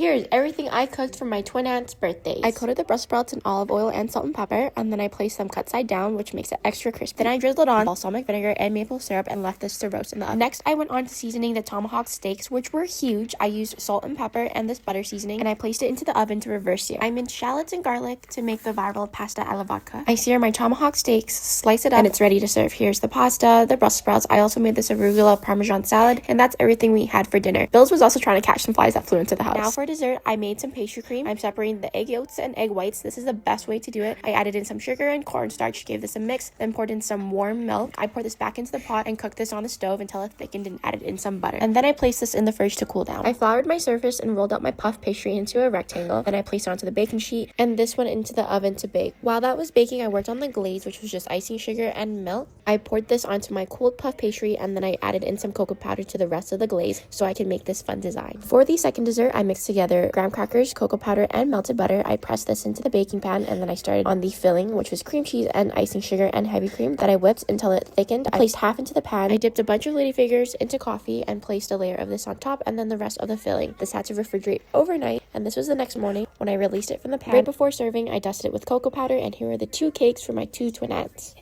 Here's everything I cooked for my twin aunt's birthday. I coated the Brussels sprouts in olive oil and salt and pepper, and then I placed them cut side down, which makes it extra crispy. Then I drizzled on balsamic vinegar and maple syrup and left this to roast in the oven. Next, I went on to seasoning the tomahawk steaks, which were huge. I used salt and pepper and this butter seasoning, and I placed it into the oven to reverse sear. I minced shallots and garlic to make the viral pasta alla vodka. I sear my tomahawk steaks, slice it up, and it's ready to serve. Here's the pasta, the Brussels sprouts. I also made this arugula parmesan salad, and that's everything we had for dinner. Bills was also trying to catch some flies that flew into the house. Now for dessert, I made some pastry cream. I'm separating the egg yolks and egg whites. This is the best way to do it. I added in some sugar and cornstarch, gave this a mix, then poured in some warm milk. I poured this back into the pot and cooked this on the stove until it thickened and added in some butter. And then I placed this in the fridge to cool down. I floured my surface and rolled out my puff pastry into a rectangle. Then I placed it onto the baking sheet and this one into the oven to bake. While that was baking, I worked on the glaze, which was just icing sugar and milk. I poured this onto my cooled puff pastry and then I added in some cocoa powder to the rest of the glaze so I could make this fun design. For the second dessert, I mixed together graham crackers, cocoa powder, and melted butter. I pressed this into the baking pan and then I started on the filling, which was cream cheese and icing sugar and heavy cream that I whipped until it thickened. I placed half into the pan. I dipped a bunch of ladyfingers into coffee and placed a layer of this on top and then the rest of the filling. This had to refrigerate overnight, and this was the next morning when I released it from the pan. Right before serving, I dusted it with cocoa powder, and here are the two cakes for my two twin aunts.